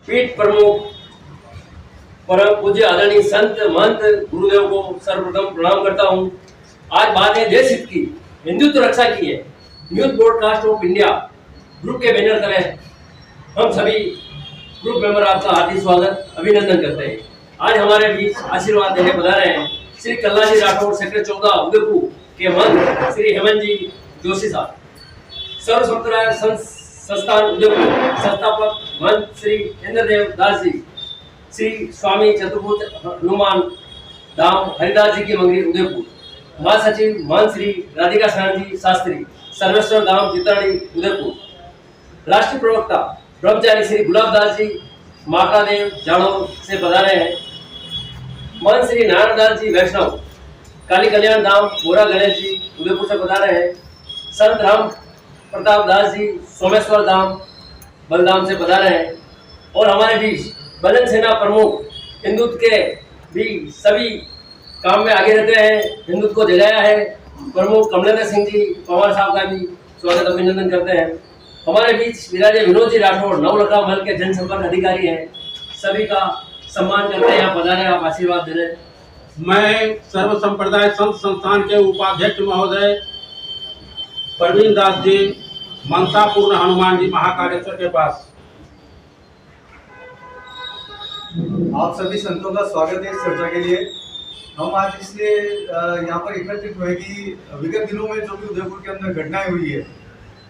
पीठ प्रमुख परम पूज्य आदरणीय संत महंत गुरुदेव को सर्वप्रथम प्रणाम करता हूँ। आज बात है देश हित की, हिंदुत्व रक्षा की है। News broadcast of India group के बैनर तले हम सभी ग्रुप मेंबर आपका हार्दिक स्वागत अभिनंदन करते हैं। आज हमारे बीच आशीर्वाद देने पधारे हैं श्री कल्लाजी राठौर सेक्टर 14 उदयपुर के महंत श्री हेमंत जी जोशी साहब, सर्व संप्रदाय संस्थान उदयपुर संस्थापक महंत श्री इंद्रदेव दास जी, श्री स्वामी चतुर्भुज हनुमान धाम हरिदास जी की मंगरी उदयपुर, महासचिव महंत श्री राधिका शरण जी शास्त्री सर्वेश्वर धाम जिताड़ी उदयपुर, राष्ट्रीय प्रवक्ता ब्रह्मचारी श्री गुलाबदास जी माकादेव जाड़ो से पधारे हैं, महंत श्री नारायण दास जी वैष्णव काली कल्याण धाम मोरा गणेश जी उदयपुर से पधारे हैं, संत राम प्रताप दास जी सोमेश्वर धाम बलधाम से पधारे हैं। और हमारे बीच बजरंग सेना प्रमुख हिंदुत्व के भी सभी काम में आगे रहते हैं, हिंदुत्व को जगाया है, प्रमुख कमलेंद्र सिंह जी पवार साहब का भी स्वागत अभिनंदन करते हैं। हमारे बीच विराजे विनोद जी राठौर नवलखा महल के जनसंपर्क अधिकारी हैं, सभी का सम्मान करते हैं। यहाँ पधारे, आप आशीर्वाद दे रहे हैं। मैं सर्व संप्रदाय संत संस्थान के उपाध्यक्ष महोदय प्रवीण दास जी मनसापूर्ण हनुमान जी महाकालेश्वर के पास आप सभी संतों का स्वागत है इस चर्चा के लिए। हम आज इसलिए यहाँ पर एकत्रित हुए कि विगत दिनों में जो भी उदयपुर के अंदर घटनाएं हुई है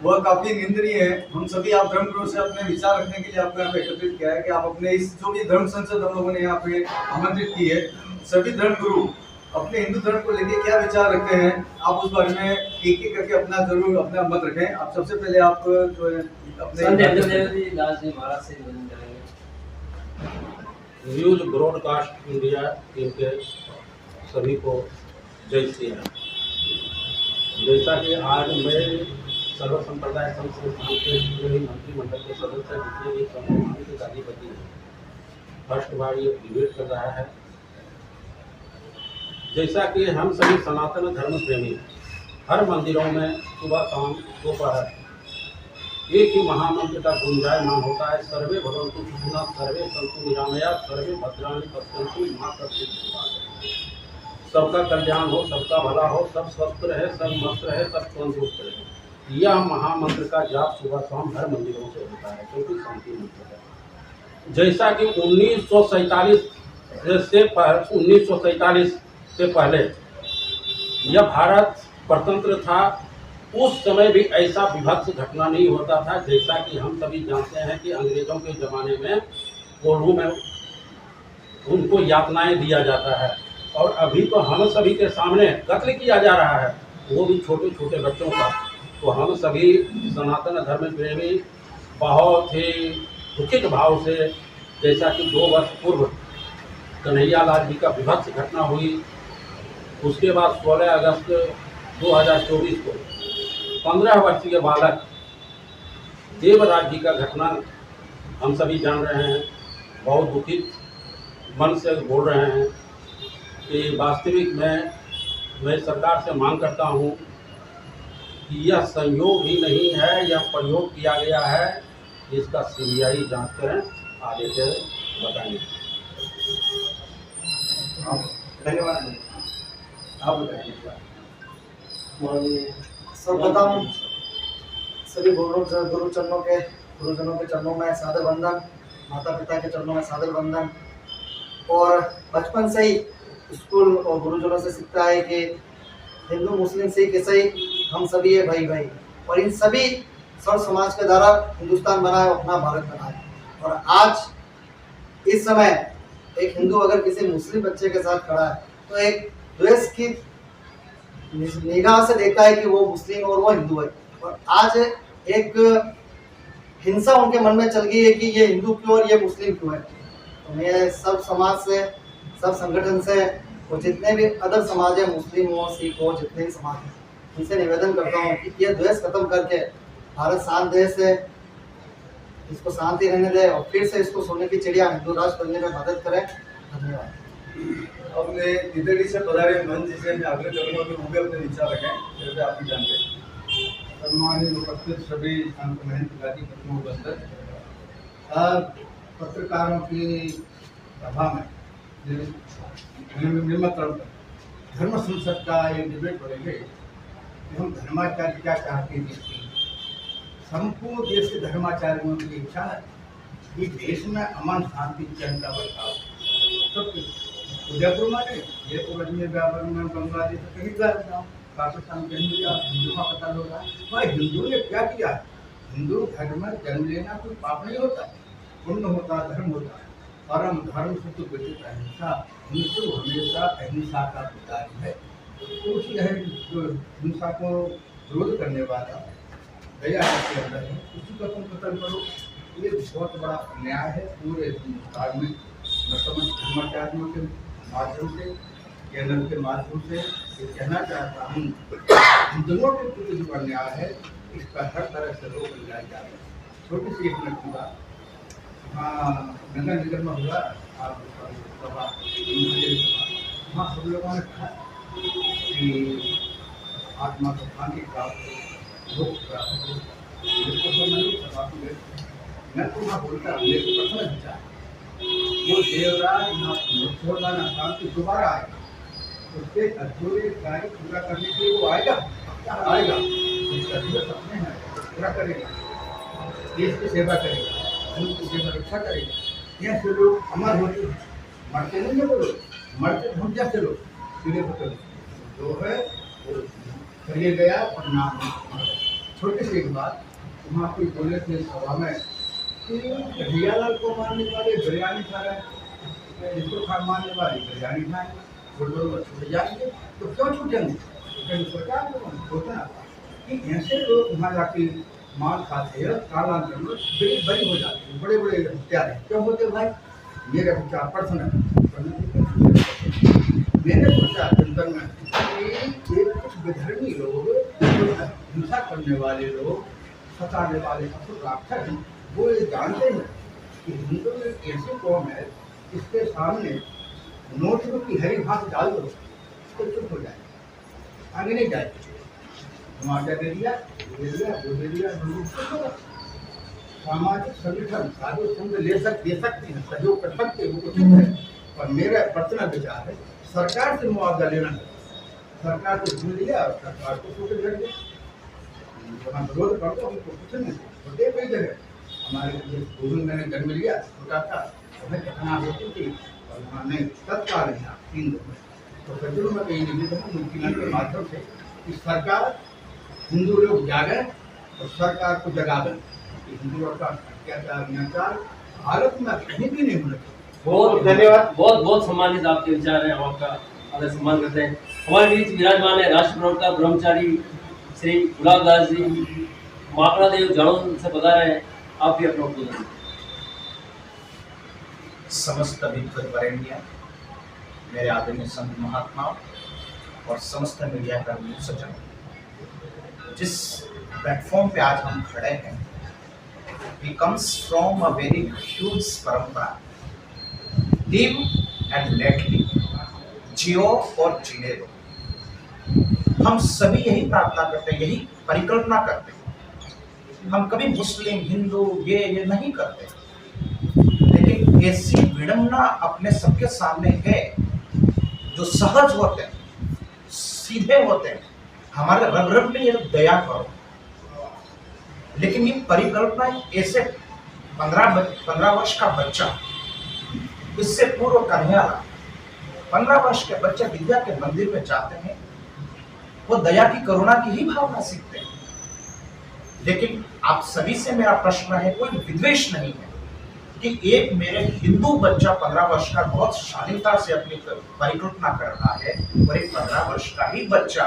वह काफी निंदनीय है। हम सभी आप धर्मगुरु से अपने विचार रखने के लिए आपको यहाँ पे एकत्रित किया है कि आप अपने इस जो भी धर्म संसद हम लोगों ने यहाँ पे आमंत्रित की है, सभी धर्मगुरु अपने हिंदू धर्म को लेके क्या विचार रखते हैं, आप उस बारे में एक एक करके अपना जरूर अपना मत रखें। आप सबसे पहले आप जो है अपने दास जी महाराज से निवेदन करेंगे। न्यूज ब्रॉडकास्ट इंडिया टीम के सभी को जय श्री राम। जैसा कि आज मैं सर्व संप्रदाय संघ संस्थान के मंत्रिमंडल के सदस्य जितने भी सम्मानित अधिपति हैं, फर्स्ट बार ये डिबेट कर रहा है। जैसा कि हम सभी सनातन धर्म प्रेमी हर मंदिरों में सुबह शाम दोपहर एक ही महामंत्र का गुंजायमान होता है, सर्वे भगवन्तु सुखिनः सर्वे सन्तु निरामयाः सर्वे भद्राणि पश्यन्तु मां कश्चित् दुःखभाग्। सबका कल्याण हो, सबका भला हो, सब स्वस्थ रहे, सब मस्त रहे, सब तंदुरुस्त रहे। यह महामंत्र का जाप सुबह शाम हर मंदिरों से होता है, क्योंकि शांति मंत्र है। जैसा कि 1947 से पहले यह भारत स्वतंत्र था, उस समय भी ऐसा विभत्स घटना नहीं होता था। जैसा कि हम सभी जानते हैं कि अंग्रेजों के ज़माने में कोल्हू में उनको यातनाएं दिया जाता है, और अभी तो हम सभी के सामने कत्ल किया जा रहा है, वो भी छोटे छोटे बच्चों का। तो हम सभी सनातन धर्म प्रेमी बहुत ही दुखित भाव से, जैसा कि 2 वर्ष पूर्व कन्हैया लाल जी का विभत्स घटना हुई, उसके बाद 16 अगस्त 2024 को 15 वर्षीय बालक देवराज जी का घटना हम सभी जान रहे हैं। बहुत दुखित मन से बोल रहे हैं कि वास्तविक में मैं सरकार से मांग करता हूं कि यह संयोग ही नहीं है, यह प्रयोग किया गया है। इसका सीबीआई जांच करें, आगे से बताएंगे। धन्यवाद। आप बताइए। सर्वप्रथम सभी गुरुजनों के चरणों में सादर वंदन, माता पिता के चरणों में सादर वंदन। और बचपन से ही स्कूल और गुरुजनों से सीखता है कि हिंदू मुस्लिम सिख ईसाई हम सभी है भाई भाई, और इन सभी सर्व समाज के द्वारा हिंदुस्तान बना है, अपना भारत बना है। और आज इस समय एक हिंदू अगर किसी मुस्लिम बच्चे के साथ खड़ा है तो एक द्वेष की निगाह से देखता है कि वो मुस्लिम और वो हिंदू है। और आज एक हिंसा उनके मन में चल गई है कि ये हिंदू क्यों और ये मुस्लिम क्यों है। तो मैं सब समाज से, सब संगठन से, और जितने भी अदर समाज है, मुस्लिम हो सिख हो, जितने भी समाज हैं, इनसे निवेदन करता हूँ कि ये द्वेष खत्म करके भारत शांत देश है, इसको शांति रहने दे और फिर से इसको सोने की चिड़िया हिंदू राष्ट्र बनने में मदद करें। धन्यवाद। अपने इधर से पधारे मंच से मैं आग्रह करूँगा कि वो भी अपने विचार रखें, जैसे आप भी जानते हैं। सम्मानित उपस्थित सभी शांत महंत गाजी पत्नियों बंदर, पत्रकारों की सभा में निमंत्रण पर धर्म संसद का ये डिबेट बढ़ेंगे कि हम धर्माचार्य क्या चाहते हैं। संपूर्ण देश के धर्माचार्यों की इच्छा है कि देश में अमन शांति चैन का बर्ताव सब उदयपुर में नहीं, जयपुर अजमेर व्यापार में बांग्लादेश कहीं जाओ, पाकिस्तान कहीं भी जाओ, हिंदू का पता होगा भाई हिंदू ने क्या किया। हिंदू धर्म में जन्म लेना कोई पाप नहीं होता, पुण्य होता, धर्म होता है। परम धर्म से तो व्यतीत अहिंसा, हिंदू हमेशा अहिंसा का पुजारी है। तो उसी जो हिंसा को विरोध करने वाला दया के अंदर है, उसी का तुम कतल करो। ये बहुत बड़ा न्याय है पूरे हिंदुस्तान में। मैं समझ धर्माचार्यों के माध्यम से, केंद्र के माध्यम से ये कहना चाहता हूँ, हिंदुओं के प्रति जो अन्याय है इसका हर तरह से रोक लगाया जाए। छोटी सी एक मिनट की बात, नगर निगम में हुआ सभा, वहाँ सब लोगों ने कहा कि आत्मा को शांति प्राप्त हो, मैं तो वहाँ बोलता मेरे प्रश्न विचार वो देवराज मुसलमान शांति दोबारा आएगा, उसके अधूरे कार्य पूरा करने के लिए वो आएगा आएगा, उसका जो सपने हैं पूरा करेगा, देश की सेवा करेगा, धर्म की सेवा रक्षा करेगा। यहाँ से लोग अमर होते हैं, मरते नहीं है वो लोग, मरते हम जैसे लोग पूरे होते जो है वो करिए गया और नाम। छोटी सी एक बात, वहाँ कोई बोले थे सभा में कि कन्हैयालाल को मारने वाले बिरयानी खा रहे हैं, इसको खा मारने वाले बिरयानी खाएंगे, वो छूट जाएंगे तो क्यों छूटेंगे? सरकार को सोचना कि ऐसे लोग वहाँ जाके मार खाते हैं, कालांतर में बड़ी हो जाते हैं, बड़े बड़े हत्यारे क्यों होते भाई? मेरा विचार पर्सनल, मैंने सोचा चिंतन में कि एक कुछ विधर्मी लोग, हिंसा करने वाले लोग, सताने वाले राक्षस हैं, वो ये जानते हैं कि हिंदू एक ऐसी कौम है इसके सामने नोटबुक की हरी घास डाल दो तो चुप हो जाए, आगे नहीं जाए। मुआवजा दे दिया, वो दे दिया, सामाजिक संगठन साधु संघ दे सकते हैं, सहयोग कर सकते हैं, वो उचित है। और मेरा पर्सनल विचार है सरकार से मुआवजा लेना है, सरकार से भूल लिया और सरकार को छोटे कर दिया, वहाँ विरोध करते उनको कुछ नहीं होते। कई जगह हमारे गोविंद मैंने जन्म लिया, छोटा था, हमें घटना होती थी और वहाँ नहीं तत्काल यहाँ 3 दिन में। तो सज्जनों में कहीं निवेदन है मुख्यमंत्री के माध्यम से कि सरकार हिंदू लोग जागें और सरकार को जगावें कि हिंदुओं का अत्याचार अत्याचार भारत में कहीं भी नहीं होना चाहिए। बहुत धन्यवाद, बहुत बहुत सम्मानित आपके विचार हैं, हम आपका आदर सम्मान करते हैं। हमारे बीच विराजमान है राष्ट्र प्रवक्ता ब्रह्मचारी श्री गुलाबदास जी मापड़ा देव जाड़ों से पधारे हैं, आप भी अपना उपयोग। समस्त विद्वत वरेण्य, मेरे आदरणीय संत महात्मा और समस्त मीडिया कर्मी सज्जन, जिस प्लेटफॉर्म पे आज हम खड़े हैं, we comes from a very huge परंपरा, live and let live, जियो और जीने दो। हम सभी यही प्रार्थना करते हैं, यही परिकल्पना करते हैं। हम कभी मुस्लिम हिंदू ये नहीं करते, लेकिन ऐसी विडंबना अपने सबके सामने है जो सहज होते हैं, सीधे होते हैं, हमारे रग रग में ये दया करो। लेकिन ये परिकल्पना ऐसे 15 वर्ष का बच्चा, इससे पूर्व कन्हैयालाल 15 वर्ष के बच्चे विद्या के मंदिर में जाते हैं, वो दया की करुणा की ही भावना सीखते हैं। लेकिन आप सभी से मेरा प्रश्न है, कोई विद्वेष नहीं है कि एक मेरे हिंदू बच्चा 15 वर्ष का बहुत शालीनता से अपनी परिकल्पना कर रहा है और एक 15 वर्ष का ही बच्चा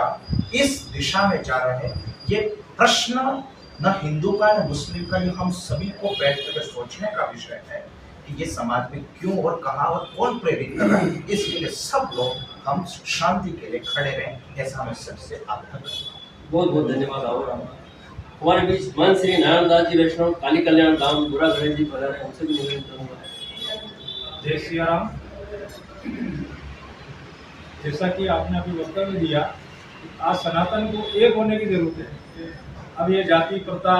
इस दिशा में जा रहा है। ये प्रश्न न हिंदू का न मुस्लिम का, ये हम सभी को बैठ कर सोचने का विषय है कि ये समाज में क्यों और कहाँ और कौन प्रेरित कर रहा है। इसके लिए सब लोग हम शांति के लिए खड़े रहें, ऐसा मैं सबसे आग्रह करता हूँ। बहुत बहुत धन्यवाद। और हमारे बीच मन श्री नारायण दास जी वैष्णव काली कल्याण धाम बुरा गणेश जी पधारे, हमसे भी निवेदन करूँगा। जय श्री राम। जैसा कि आपने अभी वक्तव्य दिया, आज सनातन को एक होने की जरूरत है। अब ये जाति प्रथा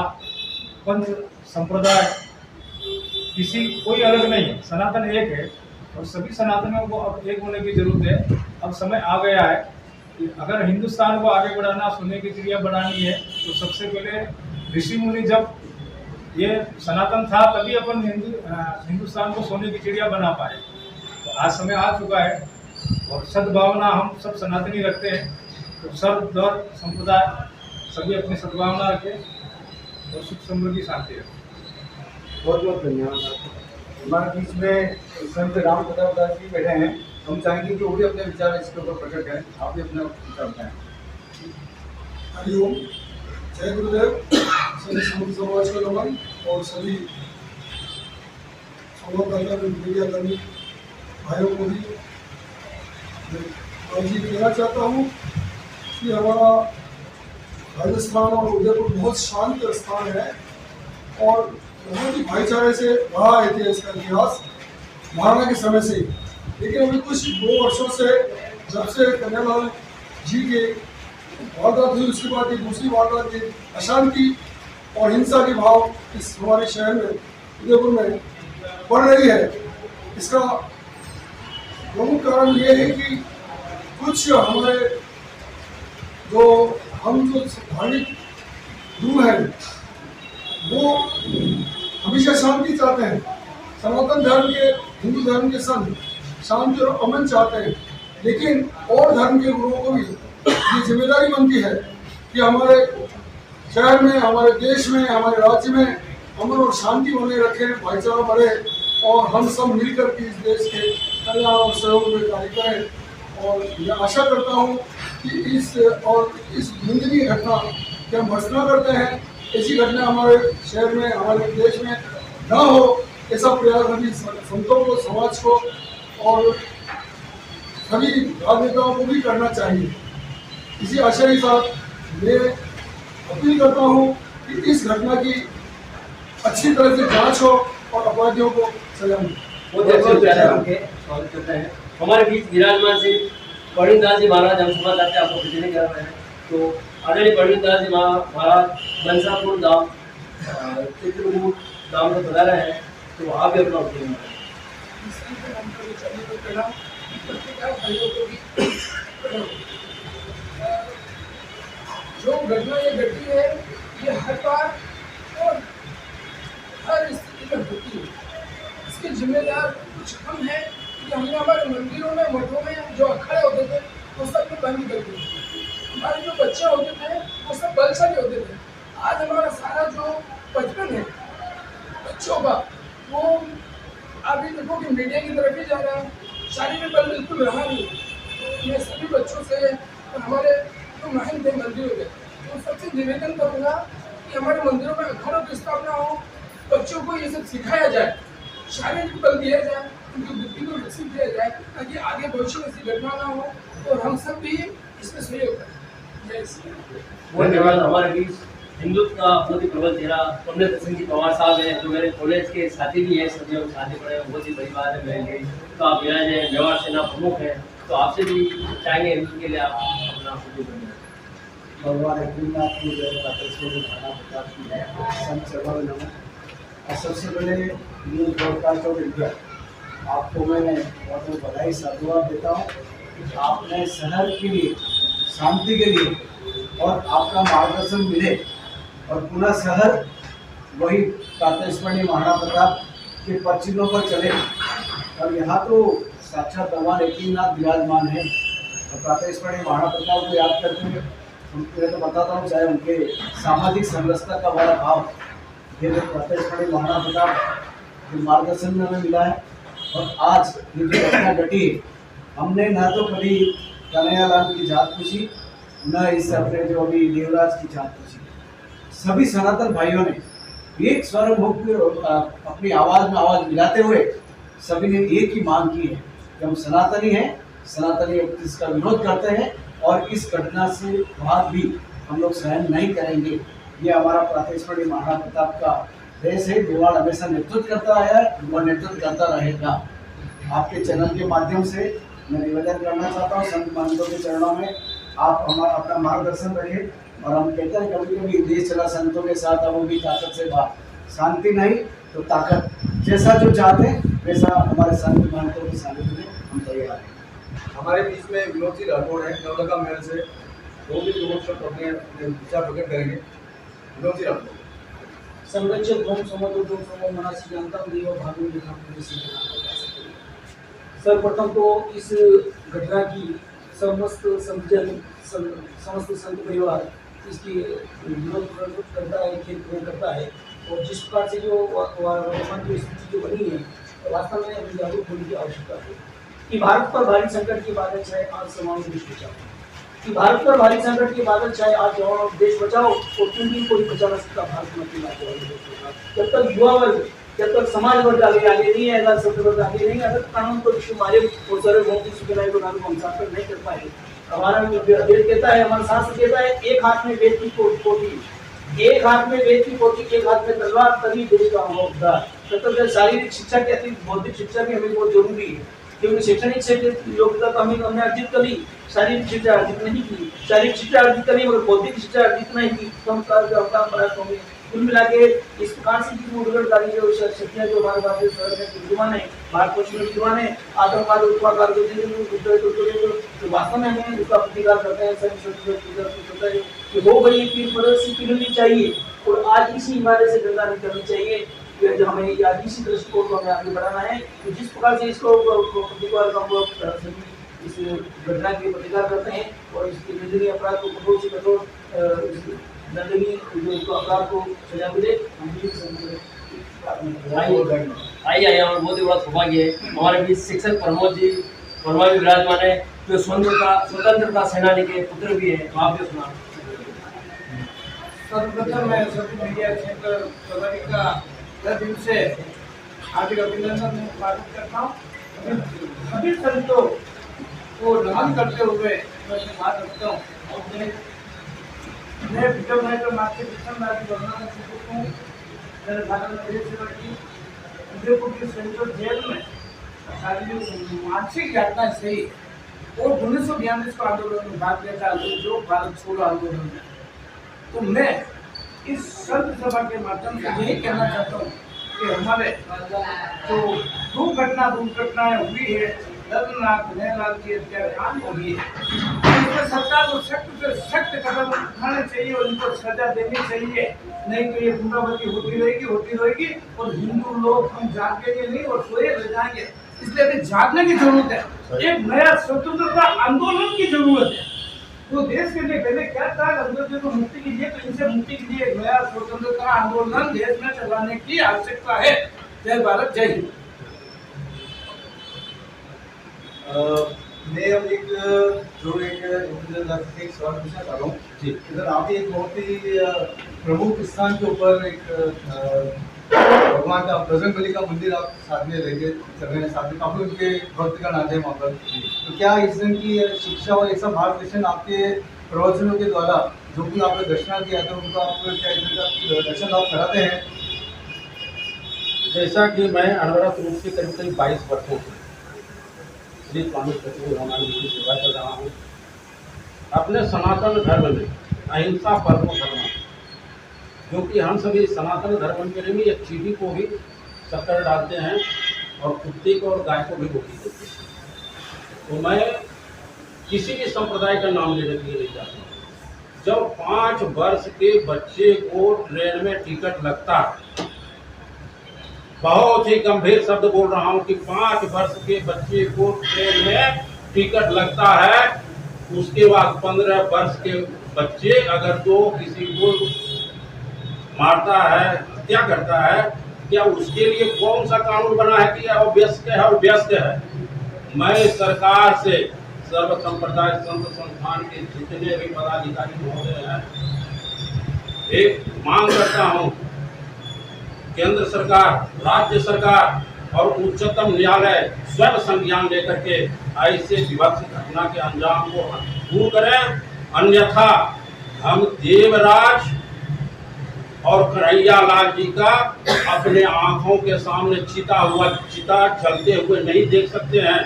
पंथ संप्रदाय किसी कोई अलग नहीं है, सनातन एक है और सभी सनातनियों को अब एक होने की जरूरत है। अब समय आ गया है कि अगर हिंदुस्तान को आगे बढ़ाना, सोने की चिड़िया बनानी है, तो सबसे पहले ऋषि मुनि जब ये सनातन था तभी अपन हिंदुस्तान को सोने की चिड़िया बना पाए। तो आज समय आ चुका है और सद्भावना हम सब सनातनी रखते हैं, तो सर्व दौर संप्रदाय सभी अपनी सद्भावना रखें और सुख समृद्धि शांति रखें। बहुत बहुत धन्यवाद। हमारे बीच में संत राम प्रताप दास जी बैठे हैं, हम चाहेंगे कि वो भी अपने विचार इसके ऊपर प्रकट करें। आप भी अपने विचार बताएं। हरिओम, जय गुरुदेव। सभी समूह समाज को नमन और सभी संवाददाता मीडिया कर्मी भाइयों को भी आज ये कहना चाहता हूँ कि हमारा राजस्थान और उदयपुर बहुत शांत स्थान है और बहुत ही भाईचारे से रहा है इसका इतिहास महाराणा के समय से। लेकिन अभी कुछ 2 वर्षों से जब से कन्हैयालाल जी के वारदात हुई, उसके बाद एक दूसरी वारदात की अशांति और हिंसा के भाव इस हमारे शहर में उदयपुर में बढ़ रही है। इसका प्रमुख कारण ये है कि कुछ हमारे हम जो धार्मिक गुरु हैं वो हमेशा शांति चाहते हैं। सनातन धर्म के, हिंदू धर्म के संत शांति और अमन चाहते हैं, लेकिन और धर्म के गुरुओं को भी ये जिम्मेदारी बनती है कि हमारे शहर में, हमारे देश में, हमारे राज्य में अमन और शांति बने रखें, भाईचारा बढ़े और हम सब मिलकर के इस देश के कल्याण और सहयोग में कार्य करें। और मैं आशा करता हूँ कि इस निंदनीय घटना के हम भर्त्सना करते हैं, ऐसी घटना हमारे शहर में, हमारे देश में ना हो, ऐसा प्रयास सभी संतों को, समाज को और सभी राजनेताओं को भी करना चाहिए। इसी आशय के साथ मैं अपील करता हूँ कि इस घटना की अच्छी तरह से जांच हो और अपराधियों को सजा मिले। बहुत अच्छे विचार हैं आपके, स्वागत करते हैं। हमारे बीच विराजमान से परवीन दास जी महाराज हम समाज आपके आपको प्रतिनिधि कर रहे हैं। तो आदरणीय परवीन दास जी महाराज बंसापुर धाम, चित्रकूट धाम से बता रहे हैं, तो आप भी अपना उपयोग जो घटना ये घटी है ये हर बार और हर स्थिति में होती है। इसके जिम्मेदार कुछ हम हैं कि हमने हमारे मंदिरों में, मठों में जो अखाड़े होते थे वो सब में बंद कर दिए। हमारे जो बच्चे होते थे वो सब बलशाली होते थे। आज हमारा सारा जो बचपन है बच्चों का, वो अभी देखो कि मीडिया की तरफ ही जा रहा है, शारीरिक बल बिल्कुल रहा नहीं। तो मैं सभी बच्चों से और हमारे जो महंत है मंदिरों के, तो सबसे निवेदन करूँगा कि हमारे मंदिरों में अखाड़ों की स्थापना हो, बच्चों को ये सब सिखाया जाए, शारीरिक बल दिया जाए, उनकी बुद्धि को विकसित किया जाए, ताकि आगे भविष्य में ऐसी घटना ना हो और हम सब भी इसमें सहयोग करें। जय श्री राम। बहुत धन्यवाद। हमारे बीच हिंदुत्व का बहुत ही प्रबल चेहरा पंडित दर्शन जी पवार साहब हैं, जो मेरे कॉलेज के साथी भी हैं, सभी हम साथी पढ़े हैं, बहुत ही बड़ी बात है मेरे लिए। तो आप विराज हैं, मेवाड़ सेना प्रमुख हैं, तो आपसे भी चाहेंगे हिंदू के लिए आप अपना भगवान अग्निनाथ की जय, कातेश्वरी राणा प्रताप की जय, संत सभा नमन। और सबसे पहले न्यूज़ ब्रॉडकास्ट ऑफ इंडिया आपको मैं बहुत बहुत बधाई साधुवाद देता हूँ कि आपने शहर के लिए, शांति के लिए और आपका मार्गदर्शन मिले और पूरा शहर वही कातेश्वरी महाराणा प्रताप के पचिनों पर चले। और यहाँ तो साक्षात भगवान अग्निनाथ विराजमान है। और कातेश्वरी महाराणा प्रताप को याद करते हुए मैं तो बताता हूँ, चाहे उनके सामाजिक समरसता का बड़ा भाव ये जो कातेश्वरी महाराणा प्रताप जो मार्गदर्शन में हमें मिला है। और आज ये जो घटना घटी, हमने ना तो कभी कन्हैयालाल की जात पूछी, न इस अपने जो अभी देवराज की जात पूछी। सभी सनातन भाइयों ने एक स्वर मुक्त अपनी आवाज़ में आवाज़ मिलाते हुए सभी ने एक ही मांग की है कि हम सनातनी हैं, सनातनी इसका विरोध करते हैं और इस घटना से बाद भी हम लोग सहन नहीं करेंगे। ये हमारा कातेश्वरी महाराणा प्रताप का देश है। मेवाड़ हमेशा नेतृत्व करता आया है, वह नेतृत्व करता रहेगा। आपके चैनल के माध्यम से मैं निवेदन करना चाहता हूँ संत महंतों के चरणों में आप हमारा अपना मार्गदर्शन रखें। और हम कहते हैं कभी कभी देश चला संतों के साथ, अब वो भी ताकत से बात, शांति नहीं तो ताकत जैसा जो चाहते हैं वैसा हमारे संत महंतों के सानिध्य में हम तैयार हैं। हमारे बीच में विनोद जी राठौड़ है नवलखा महल से, वो भी 2 शब्द अपने विचार प्रकट करेंगे। विनोद जी राठौड़। संरक्षक धर्म समग्र धर्म समो मनासी जानता देव भागवत लिखा पूरे से सर्वप्रथम तो इस घटना की समस्त संतजन समस्त संत परिवार इसकी विरोध करता है, खेद करता है। और जिस प्रकार से जो वर्तमान की स्थिति जो बनी है तो वास्तव में अभी जागरूक होने की आवश्यकता है कि भारत पर भारी संकट के बादल छाए आज समाज देश बचाओ, कि भारत पर भारी संकट के बादल छाए आज जवान देश बचाओ और तुम भी कोई बचा ना सकता भारत में। जब तक युवा वर्ग, जब तक समाज वर्ग आगे नहीं आएगा, सब वर्ग आगे नहीं आएगा, कानून को विश्व मारे और सारे मोदी सुखनाई को कानून हम साथ नहीं कर पाए। हमारा वेद कहता है, हमारा शास्त्र कहता है, एक हाथ में वेद की पोथी, एक हाथ में वेद की पोथी, एक हाथ में तलवार, तभी देश का होगा उद्धार। तब शारीरिक शिक्षा के अतिरिक्त बौद्धिक शिक्षा भी हमें बहुत जरूरी है, क्योंकि शैक्षणिक से योग्यता तो हमने अर्जित कर ली, शारीरिक शिक्षा अर्जित नहीं की। शारीरिक शिक्षा अर्जित करी मगर बौद्धिक शिक्षा अर्जित नहीं की तो हम काम होंगे। कुल मिला के इस प्रकार से जो उग्रवादी जो शक्तियां जो हमारे भारत शहर में विद्यमान है, भारतवर्ष में विद्यमान है, आतंकवाद उत्पाद जो वास्तव में हमें उसका प्रतिकार करते हैं, कि हो गई फिर पड़ोसी पिघलनी चाहिए और आज इसी इमारत से गंगा नहीं करनी चाहिए। जो हमें आज इसी दृष्टिकोण को हमें आगे बढ़ाना है। तो जिस प्रकार से इसको प्रतिकार का इस घटना के प्रतिकार करते हैं और इसके निंदनीय अपराध को कठोर से कठोर दंडनीय जो अपराध को सजा मिले, आइए हमारा बहुत ही बड़ा सौभाग्य है हमारे बीच शिक्षक प्रमोद जी वर्मा भी विराजमान है, जो स्वतंत्रता सेनानी के पुत्र भी है। तो आप भी सुना। सर्वप्रथम मैं सभी मीडिया क्षेत्र प्रभारी का दिन से हार्दिक अभिनंदन स्वागत करता हूँ। सभी संतों को नमन करते हुए मैं बात रखता हूँ। मैं विक्रम नायक मात्र विक्रम नायक वर्मा में शिक्षक हूँ। मैंने भारत में देश सेवा की। उदयपुर की सेंट्रल जेल में सारी मानसिक यातना से ही और 1942 को आंदोलन में भाग लेता जो भारत छोड़ो आंदोलन में। तो मैं इस संत सभा के माध्यम से यही कहना चाहता हूँ कि हमारे जो दुर्घटनाएं हुई है, दर्दनाक नैलाल की हत्याकांड हुई है, इसमें सरकार को सख्त से सख्त कदम उठाने चाहिए और इनको सजा देनी चाहिए। नहीं तो ये पुनरावृत्ति होती रहेगी और हिंदू लोग हम जागेंगे नहीं और सोए रह जाएंगे। इसलिए अभी जागने की जरूरत है, एक नया स्वतंत्रता आंदोलन की जरूरत है। तो देश के लिए पहले क्या था, अंग्रेजों को मुक्ति कीजिए, तो इनसे मुक्ति के लिए एक नया स्वतंत्रता आंदोलन देश में चलाने की आवश्यकता है। जय भारत, जय हिंद। मैं अब एक सवाल पूछना चाह रहा हूँ। इधर आप एक बहुत ही प्रमुख स्थान के ऊपर एक भगवान का बजरंगबली का मंदिर आप साथ में लेके चल रहे हैं, साथ में काफी उनके भक्त का नाते हैं वहाँ पर। तो क्या इस दिन की शिक्षा और ऐसा मार्गदर्शन आपके प्रवचनों के द्वारा जो भी आपने दर्शना किया था उनको आप क्या इस दिन का दर्शन आप कराते हैं? जैसा कि मैं अनवरत रूप से करीब 22 वर्षों से श्री स्वामी सतगुरु की सेवा कर रहा हूँ। अपने सनातन धर्म में अहिंसा परमो धर्म, जो कि हम सभी सनातन धर्म के लिए भी एक चीटी को भी शक्कर डालते हैं और कुत्ते को और गाय को भी रोटी देते हैं। तो मैं किसी भी संप्रदाय का नाम लेने के लिए नहीं चाहता हूँ। जब 5 वर्ष के बच्चे को ट्रेन में टिकट लगता है, बहुत ही गंभीर शब्द बोल रहा हूँ कि 5 वर्ष के बच्चे को ट्रेन में टिकट लगता है, उसके बाद 15 वर्ष के बच्चे अगर तो किसी को मारता है, हत्या करता है, क्या उसके लिए कौन सा कानून बना है कि अव्यस्क है और व्यस्क है? मैं सरकार से सर्व संप्रदाय संत संस्थान के जितने भी पदाधिकारी महोदय हैं, एक मांग करता हूँ, केंद्र सरकार, राज्य सरकार और उच्चतम न्यायालय स्वयं संज्ञान लेकर के ऐसे विभत्स घटना के अंजाम को दूर करें। अन्यथा हम देवराज और कन्हैया लाल जी का अपने आंखों के सामने चिता जलते हुए नहीं देख सकते हैं,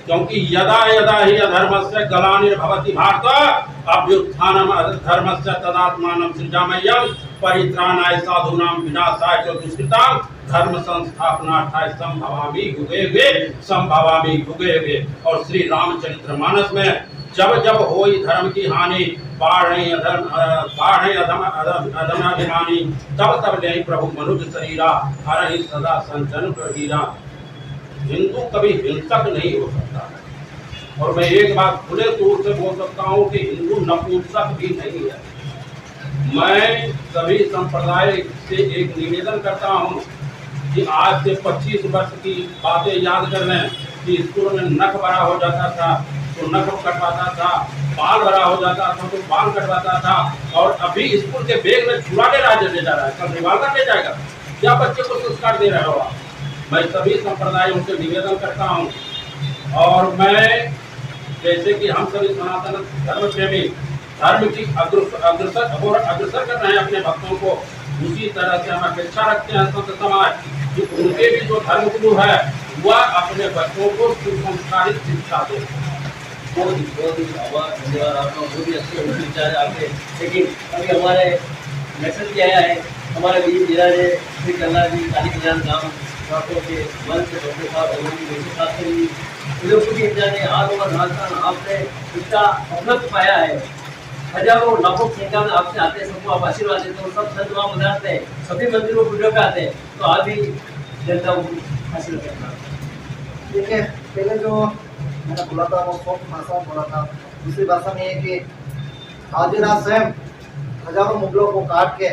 क्योंकि यदा यदा ही अधर्मस्य ग्लानिर्भवति भारत अभ्युत्थानम् धर्मस्य तदात्मानं सृजाम्यहं परित्राणाय साधूनां विनाशाय च दुष्कृतां धर्म संस्थापना था संभवामी युगे युगे संभवामी युगे युगे। और श्री रामचरितमानस में जब जब होई धर्म की हानि बाढ़ अधमानी तब तब ले प्रभु मनुष्य शरीरा हर ही सदा संजन प्रवीरा। हिंदू कभी हिंसक नहीं हो सकता। और मैं एक बात खुले तौर से बोल सकता हूँ कि हिंदू नपुंसक भी नहीं है। मैं सभी संप्रदाय से एक निवेदन करता हूँ कि आज से 25 वर्ष की बातें याद कर लें कि स्कूल में नख बड़ा हो जाता था तो नख कटवाता था, बाल बड़ा हो जाता था तो बाल कटवाता था। और अभी स्कूल के बैग में छुरा ले जा रहा है, कल रिवाल्वर ले जाएगा। क्या बच्चे को संस्कार दे रहे हो आप? मैं सभी संप्रदायों से निवेदन करता हूँ। और मैं जैसे कि हम सभी सनातन धर्म प्रेमी धर्म की अग्रसर कर रहे हैं अपने भक्तों को, उसी तरह से हम अपेक्षा रखते हैं संत समाज कि उनके भी जो धर्म गुरु है वह अपने बच्चों को सुसंस्कारित शिक्षा दे। बहुत ही धन्यवाद आपका, बहुत ही अच्छे विचार आपके। लेकिन अभी हमारे मैसेज किया है हमारे वीर जिला ने श्री कल्ला जी काली कल्याण गाँव के मन से डॉक्टर साहब उदयपुर की इंडिया ने आज और राजस्थान आपने इसका उपलब्ध पाया है। हजारों लाखों संख्या में आपसे आते हैं, सबको आप आशीर्वाद देते हो, सब संत वहाँ मनाते हैं, सभी मंदिरों को वीडियो पे आते हैं। तो आप भी जनता को आशीर्वाद करना। देखिए, पहले जो मैंने बोला था वो सॉफ्ट भाषा में बोला था, दूसरी भाषा में है कि हाजिरा स्वयं हजारों मुगलों को काट के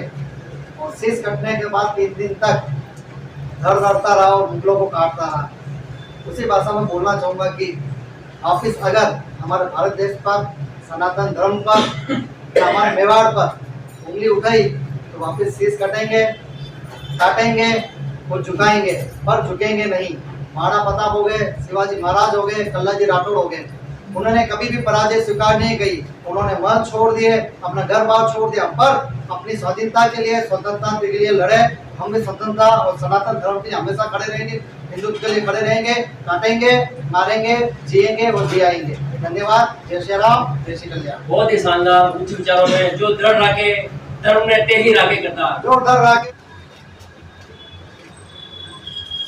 और शीश कटने के बाद 3 दिन तक धरता रहा और मुगलों को काटता रहा। उसी भाषा में बोलना चाहूँगा कि ऑफिस अगर हमारे भारत देश पर, सनातन धर्म पर, हमारे मेवाड़ पर उंगली उठाई तो वापिस शीश कटेंगे, काटेंगे और झुकाएंगे, पर झुकेंगे नहीं। महाराणा प्रताप हो गए, शिवाजी महाराज हो गए, कल्ला जी राठौड़ हो गए, उन्होंने कभी भी पराजय स्वीकार नहीं की। उन्होंने मन छोड़ दिए, अपना घर बार छोड़ दिया, पर अपनी स्वाधीनता के लिए, स्वतंत्रता के लिए लड़े। हम भी स्वतंत्रता और सनातन धर्म के लिए हमेशा खड़े रहेंगे, हिंदुत्व के लिए खड़े रहेंगे, काटेंगे, मारेंगे, जिएंगे और जियाएंगे। धन्यवाद। जय श्री राम, जय श्री कल्याण। बहुत ही शानदार उच्च विचारों में जो दृढ़ राखे धर्म ने ते ही राखे करता, जो डर राखे।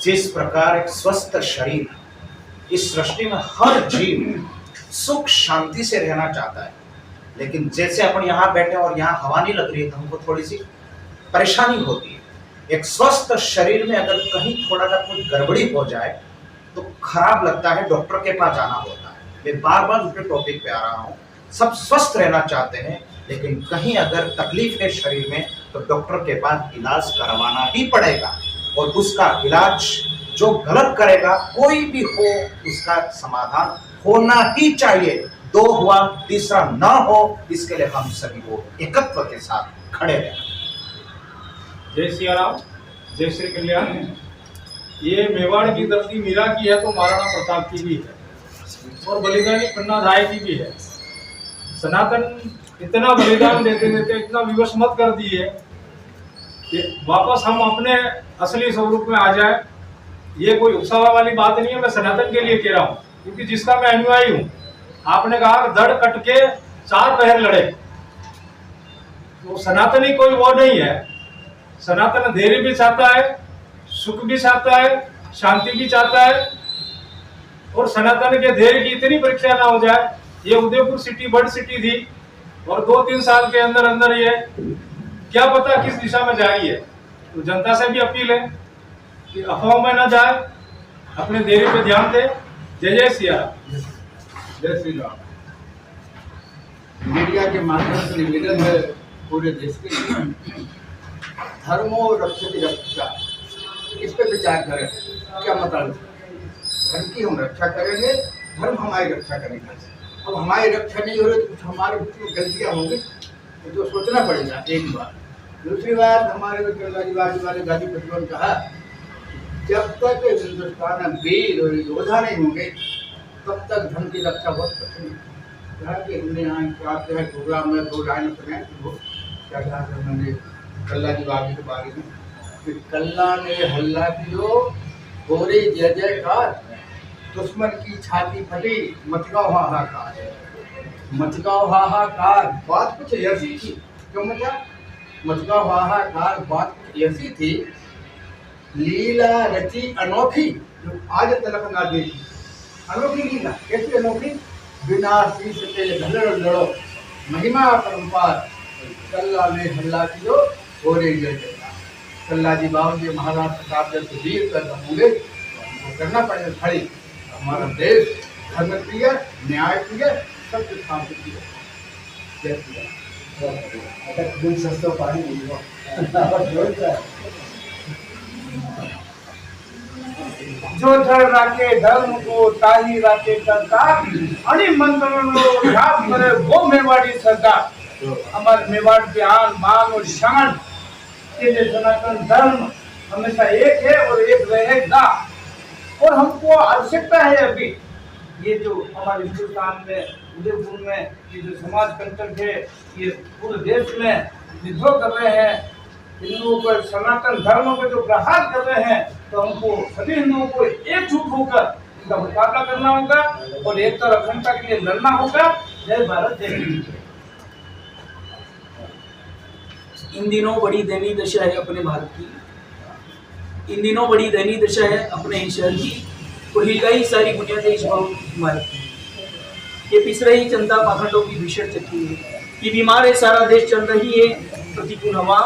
जिस प्रकार एक स्वस्थ शरीर, इस सृष्टि में हर जीव सुख शांति से रहना चाहता है, लेकिन जैसे अपन यहाँ बैठे और यहाँ हवा नहीं लग रही है तो हमको थोड़ी सी परेशानी होती है। एक स्वस्थ शरीर में अगर कहीं थोड़ा सा कोई गड़बड़ी हो जाए तो खराब लगता है, डॉक्टर के पास जाना होता है। मैं बार बार उसके टॉपिक पे आ रहा हूँ। सब स्वस्थ रहना चाहते हैं, लेकिन कहीं अगर तकलीफ है शरीर में तो डॉक्टर के पास इलाज करवाना ही पड़ेगा। और उसका इलाज जो गलत करेगा, कोई भी हो, उसका समाधान होना ही चाहिए। 2 हुआ, तीसरा ना हो, इसके लिए हम सभी को एकत्व के साथ खड़े रहें। जय श्री राम, जय श्री कल्याण। ये मेवाड़ की धरती मीरा की है तो महाराणा प्रताप की भी है और बलिदानी पन्नाधाय की भी है। सनातन इतना बलिदान देते देते इतना विवश मत कर दिए कि वापस हम अपने असली स्वरूप में आ जाए। ये कोई उत्साह वाली बात नहीं है, मैं सनातन के लिए कह रहा हूँ, क्योंकि जिसका मैं अनुयायी हूँ। आपने कहा धड़ कट के 4 पहर लड़े, तो सनातनी कोई वो नहीं है। सनातन धैर्य भी चाहता है, सुख भी चाहता है, शांति भी चाहता है। और सनातन के धैर्य की इतनी परीक्षा ना हो जाए। ये उदयपुर सिटी बड़ी सिटी थी और 2-3 साल के अंदर अंदर ये क्या पता किस दिशा में जा रही है। तो जनता से भी अपील है कि अफवाह में ना जाए, अपने धैर्य पे ध्यान दे। जय जय सिया राम। जय श्री राम। मीडिया के माध्यम से निवेदन है पूरे देश के लिए, धर्मो रक्षति रक्षा, इस पे विचार करें। क्या मतलब? धर्म की हम रक्षा करेंगे, धर्म हमारी रक्षा करेगा। अब हमारी रक्षा नहीं हो रही तो कुछ हमारे गलतियाँ होंगी, तो सोचना पड़ेगा एक बार। दूसरी बात, हमारे गाजीवादी वाले गाजी प्रतिबंध कहा, जब तक हिंदुस्तान में वीर और योद्धा नहीं होंगे तब तक धर्म की रक्षा बहुत कठिन है। कि हमने यहाँ आते हैं प्रोग्राम में 2 लाइन सुने, क्या कहा था मैंने कल्ला जी बाबी के बारे में कि कल्ला ने हल्ला कियो, गोरे जय जयकार, दुश्मन की छाती फटी, मचगाओ हाहाकार, मचगाओ हाहाकार। बात कुछ ऐसी थी, क्यों मतलब मचगाओ हाहाकार, बात कुछ ऐसी थी लीला रची अनोखी जो आज तलक ना देखी। अनोखी लीला कैसी अनोखी? बिना शीश तेल घलड़ लड़ो महिमा परम्पार कल्ला में हल्ला की जो गोरे जय जयकार। कल्ला जी बाबू जी महाराज प्रताप जब सुधीर कर होंगे तो करना पड़ेगा खड़ी। हमारा देश धर्म प्रिय, न्याय प्रिय, सत्य शांति प्रिय। जय श्री राम। अगर दिल सस्तो पानी नहीं हो जो धर राखे धर्म को ताही राखे सरकार आणि मंत्रणों ध्यान करे वो मेवाड़ी सरकार। हमारे मेवाड़ की आन बान और शान के लिए सनातन धर्म हमेशा एक है और एक रहेगा। और हमको आवश्यकता है अभी ये जो हमारे हिंदुस्तान में उदयपुर में ये जो समाज कंटक है ये पूरे देश में विद्रोह कर रहे हैं, हिंदुओं पर सनातन धर्म पर जो प्रहार कर रहे हैं, तो हमको सभी हिंदुओं को एकजुट होकर इनका मुकाबला करना होगा और एकता और अखंडता के लिए लड़ना होगा। जय भारत, जय हिंद। इन दिनों बड़ी दयनीय दशा है अपने भारत की, इन दिनों बड़ी दयनीय दशा है अपने शहर की और ये कई सारी बुनियादें इस भारत की। ये पिस रही जनता पाखंडों की भीषण चक्की है, ये बीमार है सारा देश चल रही है प्रतिकूल हवा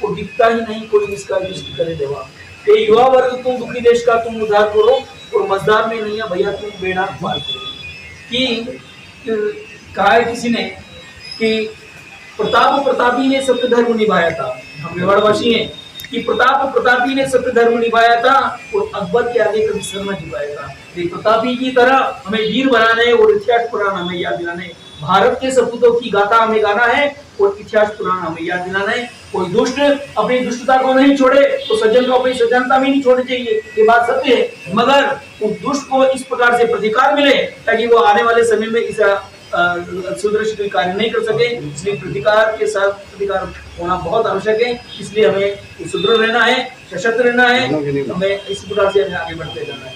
और दिखता ही नहीं कोई इसका दृष्टि करे देवा। ये युवा वर्ग तुम दुखी देश का तुम उद्धार करो और मजदार में नहीं है भैया तुम बेड़ा पार करो। कि कहा है किसी ने कि प्रताप प्रतापी ने सत्य धर्म निभाया था, हम मेवाड़वासी हैं कि प्रताप प्रतापी ने सत्य धर्म निभाया था और अकबर के आगे कभी सर न झुकाया था। प्रतापी की तरह हमें वीर बनाने और इतिहास पुराण हमें याद दिलाने, भारत के सपूतों की गाथा हमें गाना है और इतिहास पुराण हमें याद दिलाना है। कोई दुष्ट अपनी दुष्टता को नहीं छोड़े तो सज्जन को अपनी सज्जनता भी नहीं छोड़नी चाहिए, ये बात सत्य है। मगर उस दुष्ट को इस प्रकार से प्रतिकार मिले ताकि वो आने वाले समय में इस सुदृढ़ कोई कार्य नहीं कर सके, इसलिए प्रतिकार के साथ प्रतिकार होना बहुत आवश्यक है। इसलिए हमें सुदृढ़ रहना है, सशक्त रहना है, हमें इस प्रकार से हमें आगे बढ़ते जाना है।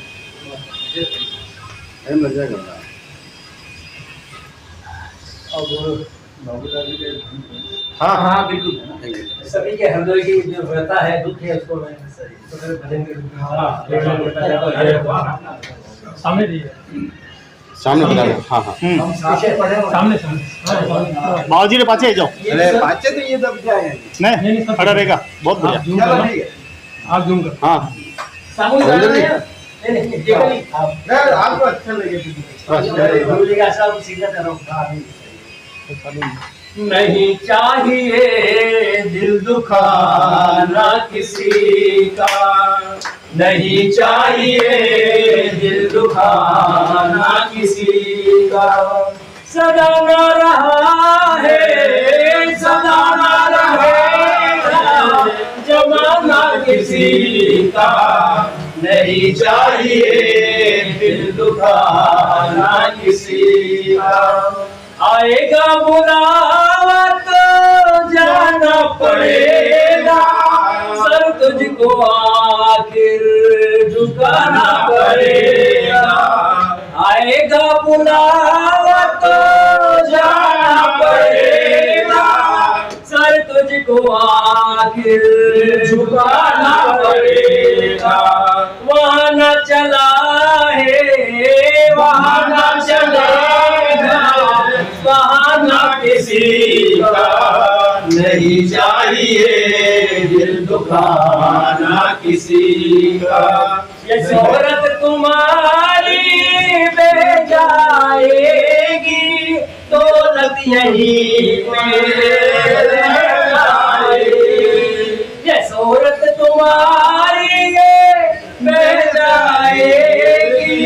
हाँ बिल्कुल, सभी के हृदय की जो व्यथा है, दुख है, उसको मैं सामने बता दो। हाँ हाँ हम सामने पढ़े सामने बाबूजी ने पाचे जाओ। अरे बच्चे तो ये दब जाए नहीं खड़ा रहेगा, बहुत बढ़िया। चलो ठीक है। आप जूम कर। हाँ यार आपको अच्छा लगे गुरु जी का सब सीधा करो। नहीं चाहिए दिल दुखाना किसी का, नहीं चाहिए दिल दुखाना किसी का, सदा न रहा है सदा न रहेगा जमाना किसी का, नहीं चाहिए दिल दुखाना किसी का। आएगा बुलावा तो जाना पड़ेगा, सर तुझको आखिर झुकाना पड़ेगा। आएगा बुलावा तो जाना पड़ेगा, सर तुझको आखिर झुकाना पड़ेगा। वहाँ न चला है वहाँ न चलेगा, बहाना किसी का, नहीं चाहिए दिल दुखाना किसी का। ये शोहरत तुम्हारी बह जाएगी, दौलत यही रह जाएगी। ये शोहरत तुम्हारी बह जाएगी,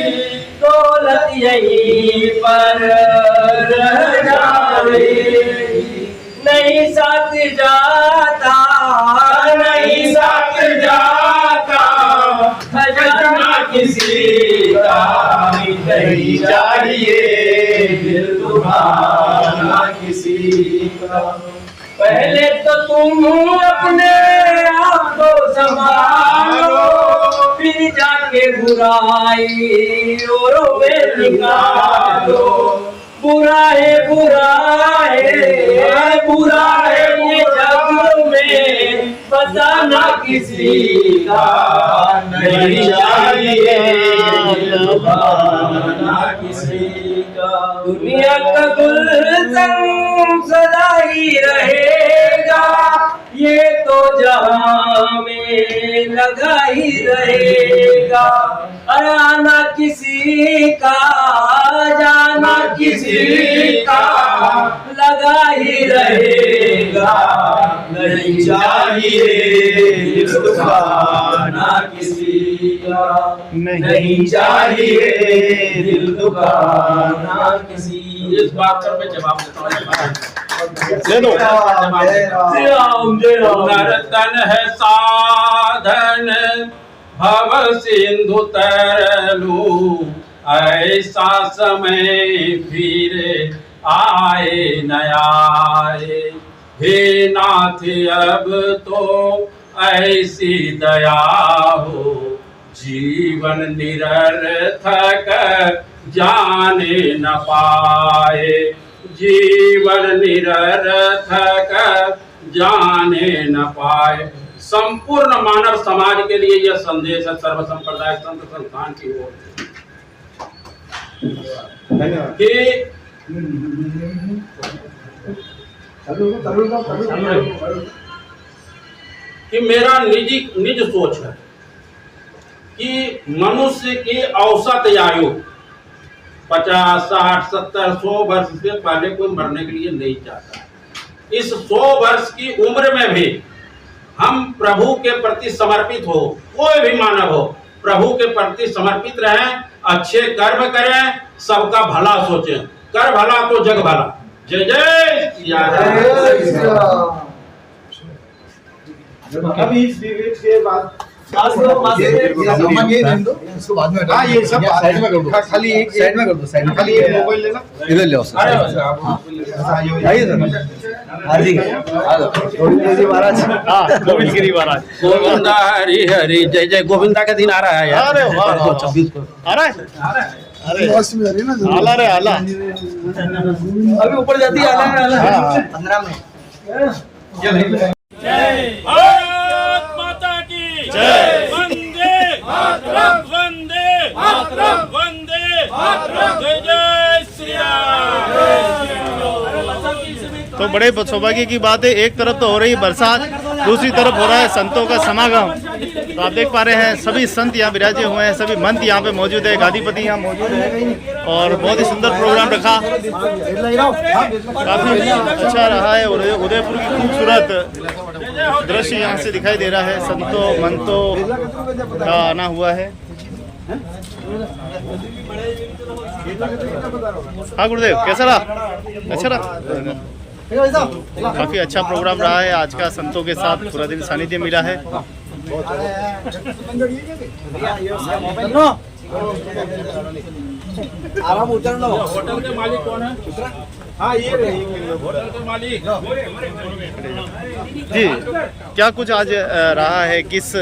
दौलत यही पर रह जाएगी। नहीं साथ जाता नहीं साथ जाता खजाना किसी का, नहीं चाहिए दिल दुखाना किसी का। पहले तो तुम अपने आप को संभालो, फिर जाके बुराई औरों में निकालो। बुरा है बुरा है बुरा है ये जग में पता ना किसी का, नहीं चाहिए ना किसी का। दुनिया का गुलशन सदा ही रहेगा, ये तो जहां में लगा ही रहेगा। अरे आना किसी का, जाना किसी का, लगा ही रहेगा। नहीं चाहिए दिल दुखाना किसी का, नहीं चाहिए दिल दुखाना किसी। इस बात पर मैं जवाब देता हूँ। ले दो। नर्तन है साधन, भव सिंधु तरलू, ऐसा समय फिर आए न आए। हे नाथ अब तो ऐसी दया हो, जीवन निरर्थक जाने न पाए। जीवन निरर्थक जाने न पाए। संपूर्ण मानव समाज के लिए यह संदेश है सर्व संप्रदाय संत संस्थान की ओर कि मेरा निज सोच है कि मनुष्य की औसत आयु 50, 60, 70, 100 वर्ष से पहले कोई मरने के लिए नहीं चाहता। इस 100 वर्ष की उम्र में भी हम प्रभु के प्रति समर्पित हो, कोई भी मानव हो, प्रभु के प्रति समर्पित रहें, अच्छे कर्म करें, सबका भला सोचें। कर भला तो जग भला। जय जय सिया राम। अभी इस डिबेट के बाद इसको बाद में हाँ ये सब साइड में कर दो, खाली एक साइड में कर दो, साइड में खाली एक मोबाइल लेना इधर ले आओ सर। आइए सर। हाँ जी गोविंद महाराज। हाँ गोविंद गिरी महाराज। गोविंदा हरि हरि जय जय। गोविंदा का दिन आ रहा है यार। अरे वाह, 26 को आ रहा है। अरे आला रे आला। अभी ऊपर जाती है आला 15 में। भारत माता की जय। वंदे मातरम, वंदे मातरम, वंदे मातरम। जय जय श्री राम। तो बड़े सौभाग्य की बात है, एक तरफ तो हो रही बरसात, दूसरी तरफ हो रहा है संतों का समागम। तो आप देख पा रहे हैं सभी संत यहाँ विराजे हुए हैं, सभी मंत यहाँ पे मौजूद है, गादीपति यहाँ मौजूद है और बहुत ही सुंदर प्रोग्राम रखा, काफी अच्छा रहा है। और उदयपुर की खूबसूरत दृश्य यहाँ से दिखाई दे रहा है, संतों मंतों का आना हुआ है। हाँ गुरुदेव, कैसा रहा? अच्छा रहा, काफी अच्छा प्रोग्राम रहा है आज का। संतों के साथ पूरा दिन सानिध्य मिला है। आराम उतर लो। होटल के मालिक कौन है? हाँ ये होटल के मालिक जी, क्या कुछ आज रहा है, किस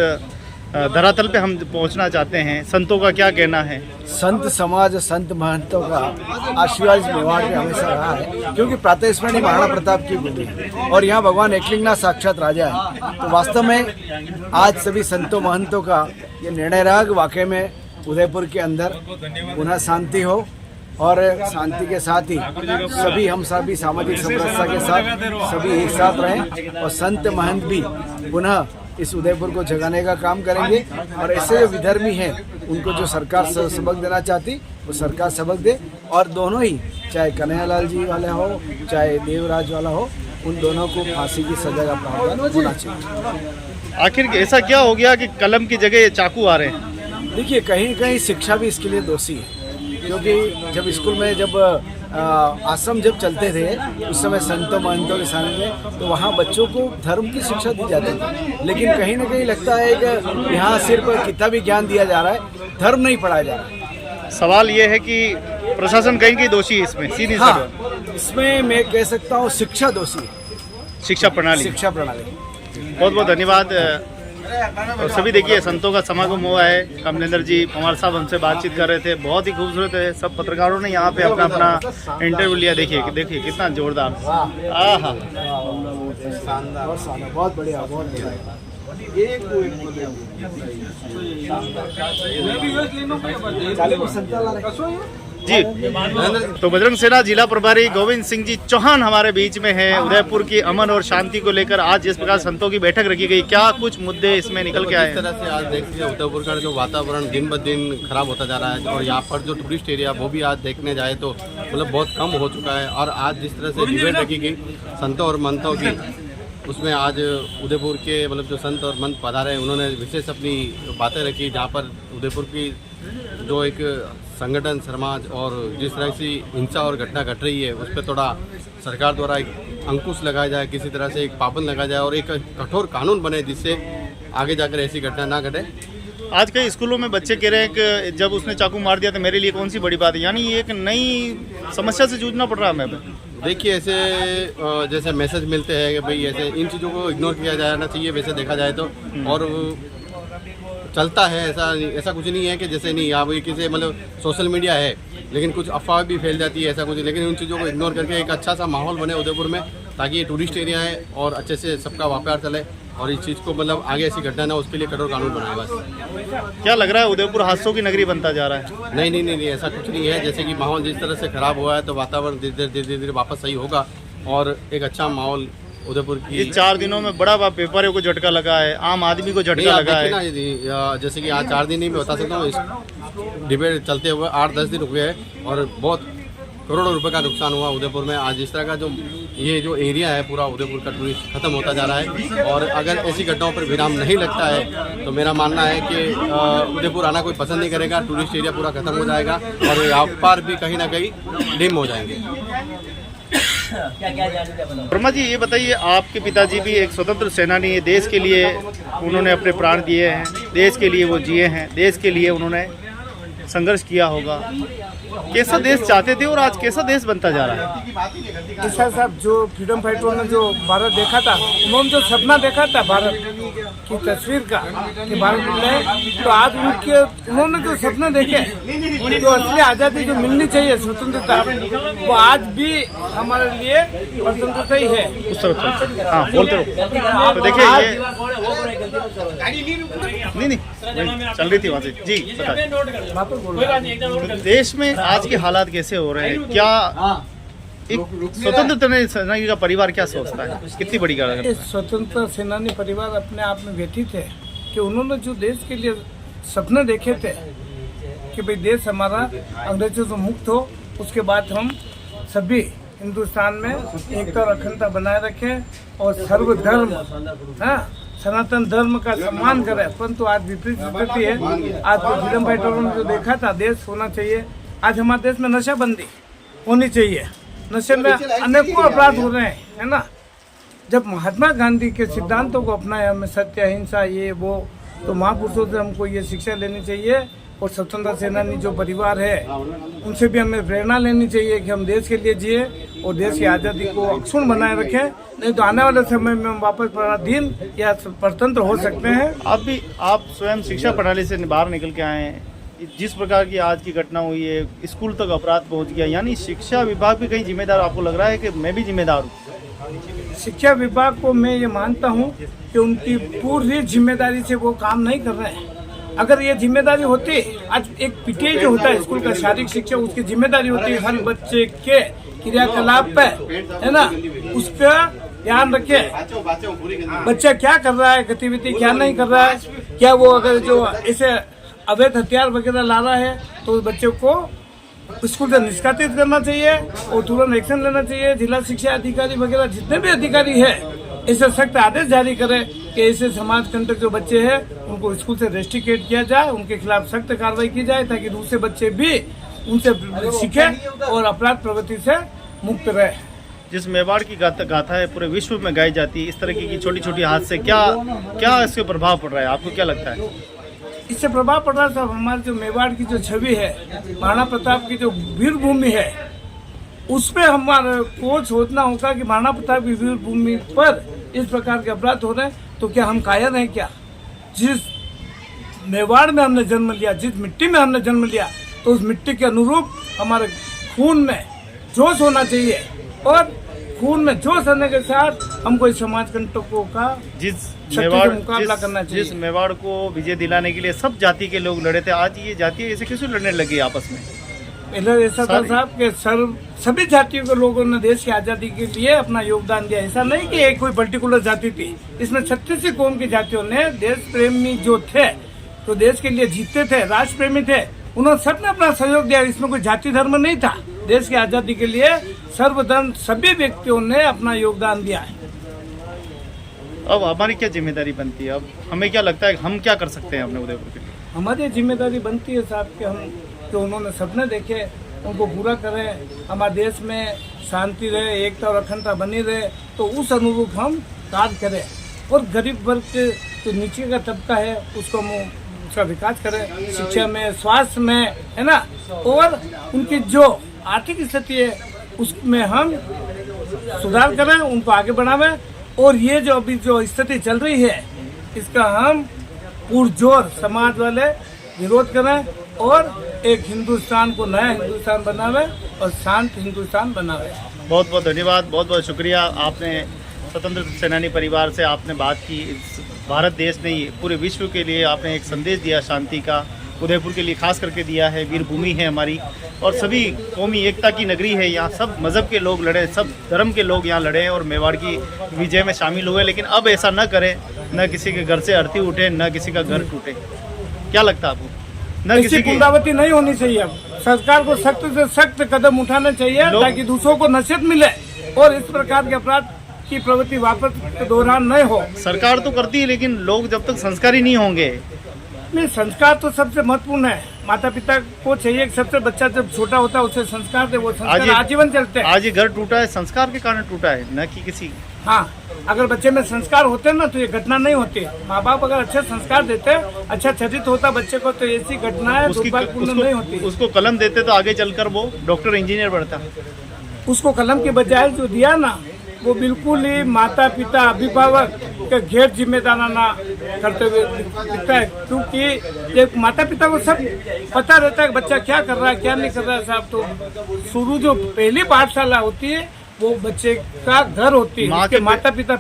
धरातल पे हम पहुंचना चाहते हैं, संतों का क्या कहना है? संत समाज, संत महंतों का आशीर्वाद मेवाड़ में हमेशा रहा है, क्योंकि प्रातः स्मरणी महाराणा प्रताप की भूमि है और यहाँ भगवान एकलिंगनाथ साक्षात राजा है। तो वास्तव में आज सभी संतों महंतों का ये निर्णय रहा कि वाकई में उदयपुर के अंदर पुनः शांति हो और शांति के साथ ही सभी हम सभी सामाजिक समरसता के साथ सभी एक साथ रहें और संत महंत भी पुनः इस उदयपुर को जगाने का काम करेंगे। और ऐसे जो विधर्मी हैं उनको जो सरकार सबक देना चाहती वो सरकार सबक दे, और दोनों ही, चाहे कन्हैयालाल जी वाला हो चाहे देवराज वाला हो, उन दोनों को फांसी की सजा का प्रावधान होना चाहिए। आखिर ऐसा क्या हो गया कि कलम की जगह ये चाकू आ रहे हैं? देखिए, कहीं कहीं शिक्षा भी इसके लिए दोषी है, क्योंकि जब स्कूल में जब आश्रम जब चलते थे उस समय संतों महंतों के सामने में, तो वहाँ बच्चों को धर्म की शिक्षा दी जाती थी। लेकिन कहीं ना कहीं लगता है कि यहाँ सिर्फ किताबी ज्ञान दिया जा रहा है, धर्म नहीं पढ़ाया जा रहा है। सवाल ये है कि प्रशासन कहीं कहीं दोषी है इसमें, सीधी हाँ, इसमें मैं कह सकता हूँ शिक्षा दोषी है, शिक्षा प्रणाली। शिक्षा प्रणाली। बहुत बहुत धन्यवाद और सभी देखिए संतों का समागम हुआ है। कमलेंद्र जी पवार साहब हमसे बातचीत कर रहे थे, बहुत ही खूबसूरत है। सब पत्रकारों ने यहाँ पे अपना अपना इंटरव्यू लिया। देखिए कितना जोरदार। आहा, बहुत बढ़िया, बहुत बढ़िया। जी। तो बजरंग सेना जिला प्रभारी गोविंद सिंह जी चौहान हमारे बीच में है। उदयपुर की अमन और शांति को लेकर आज जिस प्रकार संतों की बैठक रखी गई, क्या कुछ मुद्दे इसमें निकल के आए? इस तरह से आज देखिए उदयपुर का जो वातावरण दिन ब दिन खराब होता जा रहा है और यहाँ पर जो टूरिस्ट एरिया वो भी आज देखने जाए तो मतलब बहुत कम हो चुका है। और आज जिस तरह से डिबेट रखी गई संतों और मंतों की, उसमें आज उदयपुर के मतलब जो संत और मंत पधारे हैं उन्होंने विशेष अपनी बातें रखी, जहाँ पर उदयपुर की जो एक संगठन समाज और जिस तरह से हिंसा और घटना घट रही है उस पर थोड़ा सरकार द्वारा एक अंकुश लगाया जाए, किसी तरह से एक पाबंद लगाया जाए और एक कठोर कानून बने जिससे आगे जाकर ऐसी घटना ना घटे। आज कई स्कूलों में बच्चे कह रहे हैं कि जब उसने चाकू मार दिया तो मेरे लिए कौन सी बड़ी बात है, यानी ये एक नई समस्या से जूझना पड़ रहा है हमें। देखिए ऐसे जैसे मैसेज मिलते हैं कि भाई ऐसे इन चीज़ों को इग्नोर किया जाना चाहिए, वैसे देखा जाए तो, और चलता है ऐसा कुछ नहीं है कि जैसे नहीं आप किसी मतलब सोशल मीडिया है लेकिन कुछ अफवाह भी फैल जाती है, ऐसा कुछ, लेकिन उन चीज़ों को इग्नोर करके एक अच्छा सा माहौल बने उदयपुर में ताकि ये टूरिस्ट एरिया है और अच्छे से सबका व्यापार चले और इस चीज़ को मतलब आगे ऐसी घटना ना उसके लिए कठोर कानून बनाए। बस क्या लग रहा है उदयपुर हादसों की नगरी बनता जा रहा है? नहीं, ऐसा कुछ नहीं है। जैसे कि माहौल जिस तरह से खराब हुआ है तो वातावरण धीरे धीरे वापस सही होगा और एक अच्छा माहौल उदयपुर की। इस 4 दिनों में बड़ा व्यापारियों को झटका लगा है, आम आदमी को झटका लगा है। जैसे कि आज 4 दिन ही मैं बता सकता हूँ, इस डिबेट चलते हुए 8-10 दिन हुए हैं और बहुत करोड़ों रुपए का नुकसान हुआ उदयपुर में। आज इस तरह का ये जो एरिया है पूरा उदयपुर का टूरिस्ट खत्म होता जा रहा है और अगर ऐसी घटनाओं पर विराम नहीं लगता है तो मेरा मानना है कि उदयपुर आना कोई पसंद नहीं करेगा, टूरिस्ट एरिया पूरा खत्म हो जाएगा और व्यापार भी कहीं ना कहीं डिम हो जाएंगे। वर्मा जी ये बताइए, आपके पिताजी भी एक स्वतंत्र सेनानी है, देश के लिए उन्होंने अपने प्राण दिए हैं, देश के लिए वो जिए हैं, देश के लिए उन्होंने संघर्ष किया होगा। कैसा देश चाहते थे और आज कैसा देश बनता जा रहा है? ऐसा साहब जो फ्रीडम फाइटरों ने जो भारत देखा था, उन्होंने जो सपना देखा था भारत की तस्वीर का कि भारत में, तो आज उन्होंने जो सपने देखे, जो असली आज़ादी जो मिलनी चाहिए स्वतंत्रता, वो आज भी हमारे लिए स्वतंत्रता ही है। उस तरफ हाँ बोलते रहो। तो देखिए ये नहीं चल रही थी वहाँ से जी बताइए। देश में आज के हालात कैसे हो रहे हैं, क्या एक स्वतंत्र सेनानी का परिवार क्या सोचता है, कितनी बड़ी गाड़ी है? स्वतंत्र सेनानी परिवार अपने आप में व्यथित है कि उन्होंने जो देश के लिए सपने देखे थे कि भाई देश हमारा अंग्रेजों से मुक्त हो, उसके बाद हम सभी हिंदुस्तान में एकता और अखंडता बनाए रखें और सर्वधर्म सनातन धर्म का सम्मान करे, परंतु आज विपरीत स्थिति है। आज तो फ्रीडम फाइटरों ने जो देखा था देश होना चाहिए, आज हमारे देश में नशाबंदी होनी चाहिए। नशे में अनेकों अपराध हो रहे हैं, है ना। जब महात्मा गांधी के सिद्धांतों को अपनाया, हमें सत्य अहिंसा ये वो, तो महापुरुषों से हमको ये शिक्षा लेनी चाहिए और स्वतंत्र सेनानी जो परिवार है उनसे भी हमें प्रेरणा लेनी चाहिए कि हम देश के लिए जिए और देश की आज़ादी को अक्षुण्ण बनाए रखें, नहीं तो आने वाले समय में हम वापस पराधीन या स्वतंत्र हो सकते हैं। आप स्वयं शिक्षा प्रणाली से बाहर निकल के आए हैं, जिस प्रकार की आज की घटना हुई है, स्कूल तक अपराध पहुंच गया, यानी शिक्षा विभाग भी कहीं जिम्मेदार, आपको लग रहा है कि मैं भी जिम्मेदार हूँ? शिक्षा विभाग को मैं ये मानता हूँ कि उनकी पूरी जिम्मेदारी से वो काम नहीं कर रहे हैं। अगर ये जिम्मेदारी होती, आज एक पीटीआई जो होता है स्कूल का शारीरिक शिक्षा, उसकी जिम्मेदारी होती है हर बच्चे के क्रियाकलाप पे, है ना, उस पर ध्यान रखे, बच्चा क्या कर रहा है, गतिविधि क्या नहीं कर रहा है, क्या वो अगर जो ऐसे अवैध हथियार वगैरह ला रहा है तो बच्चों को स्कूल से निष्कासित करना चाहिए और तुरंत एक्शन लेना चाहिए। जिला शिक्षा अधिकारी वगैरह जितने भी अधिकारी है ऐसे सख्त आदेश जारी करें कि ऐसे समाज कंटक जो बच्चे हैं उनको स्कूल से रेस्ट्रिकेट किया जाए, उनके खिलाफ सख्त कार्रवाई की जाए ताकि दूसरे बच्चे भी उनसे सीखें और अपराध प्रवृत्ति से मुक्त रहे। जिस मेवाड़ की गाथा है पूरे विश्व में गाई जाती है, इस तरह की छोटी छोटी हादसे क्या इसके प्रभाव पड़ रहा है, आपको क्या लगता है? इससे प्रभाव पड़ रहा है साहब, हमारे जो मेवाड़ की जो छवि है, महाराणा प्रताप की जो वीर भूमि है, उस पर हमारे को सोचना होगा कि महाराणा प्रताप की वीर भूमि पर इस प्रकार के अपराध हो रहे हैं तो क्या हम कायर हैं क्या? जिस मेवाड़ में हमने जन्म लिया, जिस मिट्टी में हमने जन्म लिया, तो उस मिट्टी के अनुरूप हमारे खून में जोश होना चाहिए और खून में जोश होने के साथ हमको इस समाज कंटकों का मुकाबला करना चाहिए। जिस मेवाड़ को विजय दिलाने के लिए सब जाति के लोग लड़े थे, आज ये जाति ऐसे कैसे लड़ने लगी आपस में? पहले ऐसा था साहब कि सभी जातियों के लोगों ने देश की आज़ादी के लिए अपना योगदान दिया। ऐसा नहीं कि एक कोई पर्टिकुलर जाति थी, इसमें 36 कौम की जातियों ने, देश प्रेमी जो थे, तो देश के लिए जीतते थे, राष्ट्र प्रेमी थे, उन्होंने सबने अपना सहयोग दिया। इसमें कोई जाति धर्म नहीं था। देश की आज़ादी के लिए सर्वधर्म सभी व्यक्तियों ने अपना योगदान दिया है। अब हमारी क्या जिम्मेदारी बनती है? अब हमें क्या लगता है हम क्या कर सकते हैं अपने उदयपुर के लिए? हमारी जिम्मेदारी बनती है साहब कि हम जो उन्होंने सपने देखे उनको पूरा करें, हमारे देश में शांति रहे, एकता और अखंडता बनी रहे, तो उस अनुरूप हम कार्य करें और गरीब वर्ग के जो नीचे का तबका है उसको हम उसका विकास करें, शिक्षा में, स्वास्थ्य में, है ना, और उनकी जो आर्थिक स्थिति है उसमें हम सुधार करें, उनको आगे बढ़ावें। और ये जो अभी जो स्थिति चल रही है इसका हम पुरजोर समाज वाले विरोध करें और एक हिंदुस्तान को नया हिंदुस्तान बनावे और शांत हिंदुस्तान बनावे। बहुत बहुत धन्यवाद, बहुत बहुत शुक्रिया। आपने स्वतंत्र सेनानी परिवार से आपने बात की। भारत देश ने पूरे विश्व के लिए आपने एक संदेश दिया शांति का, उदयपुर के लिए खास करके दिया है। वीर भूमि है हमारी और सभी कौमी एकता की नगरी है। यहाँ सब मज़हब के लोग लड़े, सब धर्म के लोग यहाँ लड़े और मेवाड़ की विजय में शामिल हुए। लेकिन अब ऐसा न करें, न किसी के घर से अर्थी उठे, न किसी का घर टूटे। क्या लगता है आपको? न किसी की पुनरावृत्ति नहीं होनी चाहिए। अब सरकार को सख्त से सख्त कदम उठाने चाहिए ताकि दूसरों को नसीहत मिले और इस प्रकार के अपराध की प्रवृत्ति वापस दोहरान नहीं हो। सरकार तो करती है लेकिन लोग जब तक संस्कारी नहीं होंगे। नहीं, संस्कार तो सबसे महत्वपूर्ण है। माता पिता को चाहिए कि सबसे बच्चा जब छोटा होता है उसे संस्कार दे, वो संस्कार आजीवन चलते हैं। आज ये घर टूटा है संस्कार के कारण टूटा है, न कि किसी। हाँ, अगर बच्चे में संस्कार होते ना तो ये घटना नहीं होती। माँ बाप अगर अच्छे संस्कार देते, अच्छा चरित्र होता बच्चे को, तो ऐसी घटनाएं दुर्भाग्यपूर्ण नहीं होती। उसको कलम देते तो आगे चलकर वो डॉक्टर इंजीनियर बनता। उसको कलम के बजाय जो दिया ना, वो बिल्कुल ही माता पिता अभिभावक के गैर जिम्मेदाराना करते हुए दिखता है। क्योंकि एक माता पिता को सब पता रहता है बच्चा क्या कर रहा है क्या नहीं कर रहा है साहब। तो शुरू जो पहली पाठशाला होती है वो बच्चे का घर होती है। माता पिता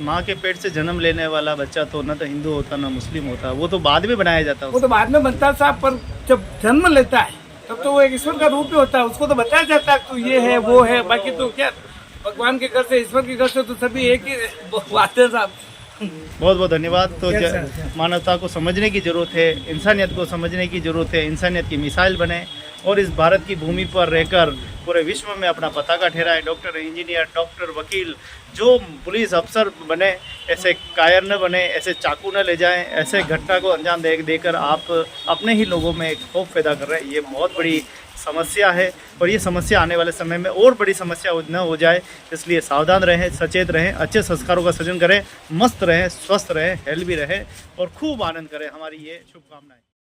माँ के पेट से जन्म लेने वाला बच्चा तो न तो हिंदू होता न मुस्लिम होता, वो तो बाद में बनाया जाता है। वो तो बाद में बनता है साहब, पर जब जन्म लेता है तब तो वो एक ईश्वर का रूप ही होता है। उसको तो बताया जाता है तो ये है वो है, बाकी तो क्या भगवान के घर से, ईश्वर के घर से तो सभी एक ही बात है साहब। बहुत बहुत धन्यवाद। तो मानवता को समझने की जरूरत है, इंसानियत को समझने की जरूरत है, इंसानियत की मिसाइल बने और इस भारत की भूमि पर रहकर पूरे विश्व में अपना पताका ठहराए। डॉक्टर इंजीनियर, डॉक्टर वकील, जो पुलिस अफसर बने, ऐसे कायर न बने, ऐसे चाकू न ले जाएं, ऐसे घटना को अंजाम देकर आप अपने ही लोगों में एक खौफ पैदा कर रहे हैं। ये बहुत बड़ी समस्या है और ये समस्या आने वाले समय में और बड़ी समस्या न हो जाए, इसलिए सावधान रहें, सचेत रहें, अच्छे संस्कारों का सृजन करें, मस्त रहें, स्वस्थ रहें, हेल्दी रहें और खूब आनंद करें। हमारी ये शुभकामनाएं।